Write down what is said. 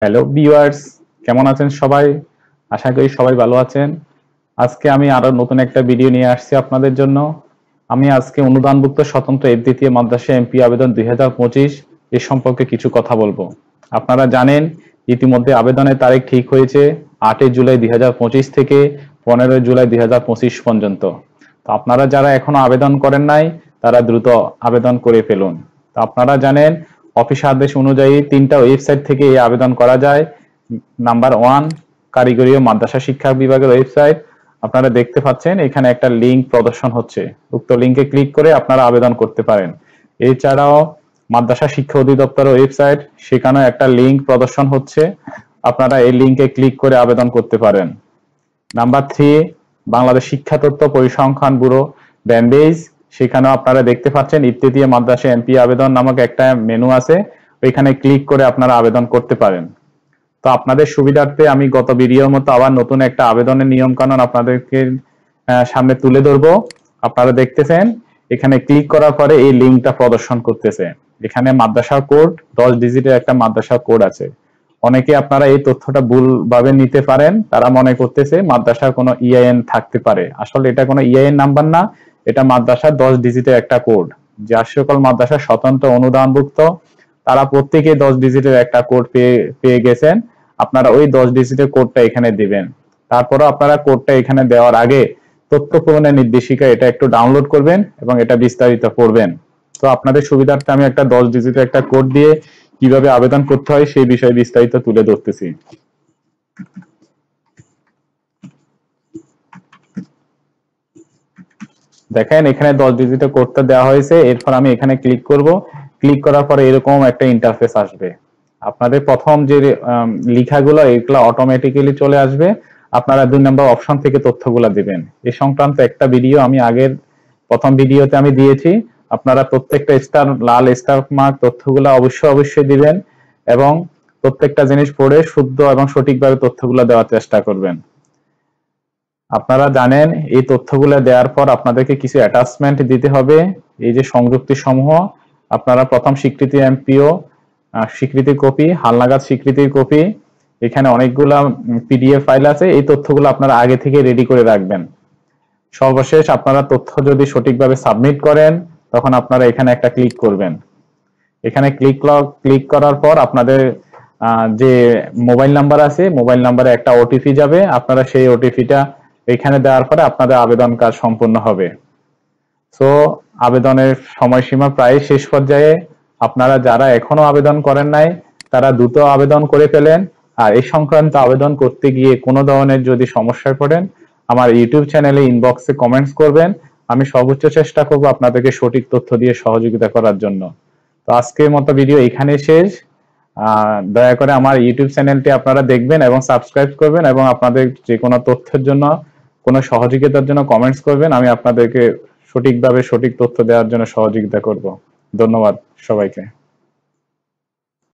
Hello viewers, কেমন আছেন সবাই? আশা করি সবাই ভালো আছেন। আজকে আমি আরো নতুন একটা ভিডিও নিয়ে আসছি আপনাদের জন্য। আমি আজকে অনুদানভুক্ত স্বতন্ত্র দ্বিতীয় মাদ্রাসা এমপি আবেদন 2025 এ সম্পর্কে কিছু কথা বলবো। আপনারা জানেন ইতিমধ্যে আবেদনের তারিখ ঠিক হয়েছে 8 জুলাই 2025 থেকে 15 জুলাই 2025 পর্যন্ত। তো আপনারা যারা এখনো আবেদন করেন নাই তারা দ্রুত আবেদন করে ফেলুন। তো আপনারা জানেন অফিস আদেশ অনুযায়ী 3টা ওয়েবসাইট থেকে এই আবেদন করা যায়। নাম্বার 1 কারিগরি ও মাদ্রাসা শিক্ষা বিভাগের ওয়েবসাইট। আপনারা দেখতে পাচ্ছেন এখানে একটা লিংক প্রদর্শন হচ্ছে, উক্ত লিংকে ক্লিক করে আপনারা আবেদন করতে পারেন। এছাড়াও মাদ্রাসা শিক্ষা অধিদপ্তরের ওয়েবসাইট, সেখানেও একটা লিংক প্রদর্শন হচ্ছে, আপনারা এই লিংকে ক্লিক করে আবেদন করতে পারেন। নাম্বার 3 বাংলাদেশ শিক্ষা তথ্য পরিসংখ্যান ব্যুরো ব্যান্ডেজ, সেখানেও আপনারা দেখতে পাচ্ছেন ইবতেদায়ী মাদ্রাসা এমপি আবেদন নামক একটা মেনু আছে, ওইখানে ক্লিক করে আপনারা আবেদন করতে পারেন। তো আপনাদের সুবিধার্থে আমি গত ভিডিওর মতো আবার নতুন একটা আবেদনের নিয়ম কানুন আপনাদেরকে সামনে তুলে ধরবো। আপনারা দেখতেছেন এখানে ক্লিক করার পরে এই লিংকটা প্রদর্শন করতেছে। এখানে মাদ্রাসা কোড 10 ডিজিটের একটা মাদ্রাসা কোড আছে। অনেকে আপনারা এই তথ্যটা ভুলভাবে নিতে পারেন, তারা মনে করতেছে মাদ্রাসার কোনো ইআইএন থাকতে পারে। আসলে এটা কোনো ইআইএন নাম্বার না, এটা মাদ্রাসার 10 ডিজিটের একটা কোড। যে সকল মাদ্রাসা স্বতন্ত্র অনুদানভুক্ত তারা প্রত্যেকে 10 ডিজিটের একটা কোড পেয়ে গেছেন। আপনারা ওই 10 ডিজিটের কোডটা এখানে দিবেন। তারপরে আপনারা কোডটা এখানে দেওয়ার আগে তথ্য পূরণের নির্দেশিকা এটা একটু ডাউনলোড করবেন এবং এটা বিস্তারিত পড়বেন। তো আপনাদের সুবিধার্থে আমি একটা 10 ডিজিটের একটা কোড দিয়ে কিভাবে আবেদন করতে হয় সেই বিষয়ে বিস্তারিত তুলে ধরতেছি। দেখেন এখানে 10 ডিজিটের কোডটা দেওয়া হয়েছে। এরপর আমি এখানে ক্লিক করব। ক্লিক করার পরে এরকম একটা ইন্টারফেস আসবে। আপনাদের প্রথম যে লেখাগুলো এগুলো অটোমেটিক্যালি চলে আসবে। আপনারা 2 নম্বর অপশন থেকে তথ্যগুলো দিবেন। এই সংক্রান্ত একটা ভিডিও আমি আগের প্রথম ভিডিওতে আমি দিয়েছি। আপনারা প্রত্যেকটা স্টার লাল স্টার মার্ক তথ্যগুলো অবশ্যই দিবেন এবং প্রত্যেকটা জিনিস পড়ে শুদ্ধ এবং সঠিকভাবে তথ্যগুলো দেওয়ার চেষ্টা করবেন। আপনারা জানেন এই তথ্যগুলো দেওয়ার পর আপনাদেরকে কিছু অ্যাটাচমেন্ট দিতে হবে। এই যে সংযুক্তি সমূহ, আপনারা প্রথম স্বীকৃতি এমপিও স্বীকৃতির কপি, হালনাগাদ স্বীকৃতির কপি, এখানে অনেকগুলা পিডিএফ ফাইল আছে। এই তথ্যগুলো আপনারা আগে থেকে রেডি করে রাখবেন। সর্বশেষ আপনারা তথ্য যদি সঠিকভাবে সাবমিট করেন তখন আপনারা এখানে একটা ক্লিক করবেন। এখানে ক্লিক করার পর আপনাদের যে মোবাইল নাম্বার আছে, মোবাইল নাম্বারে একটা ওটিপি যাবে। আপনারা সেই ওটিপিটা এখানে দেওয়ার পরে আপনাদের আবেদন কাজ সম্পূর্ণ হবে। সো আবেদনের সময়সীমা প্রায় শেষ পর্যায়ে। আপনারা যারা এখনো আবেদন করেন নাই তারা দ্রুত আবেদন করে ফেলেন। আর এই সংক্রান্ত আবেদন করতে গিয়ে কোনো ধরনের যদি সমস্যায় পড়েন আমার ইউটিউব চ্যানেলে ইনবক্সে কমেন্টস করবেন। আমি সর্বোচ্চ চেষ্টা করব আপনাদেরকে সঠিক তথ্য দিয়ে সহযোগিতা করার জন্য। তো আজকের মতো ভিডিও এখানে শেষ। দয়া করে আমার ইউটিউব চ্যানেলটি আপনারা দেখবেন এবং সাবস্ক্রাইব করবেন এবং আপনাদের যে কোনো তথ্যের জন্য কোনো সহযোগিতার জন্য কমেন্টস করবেন। আমি আপনাদেরকে সঠিকভাবে সঠিক তথ্য দেওয়ার জন্য সহযোগিতা করব। ধন্যবাদ সবাইকে।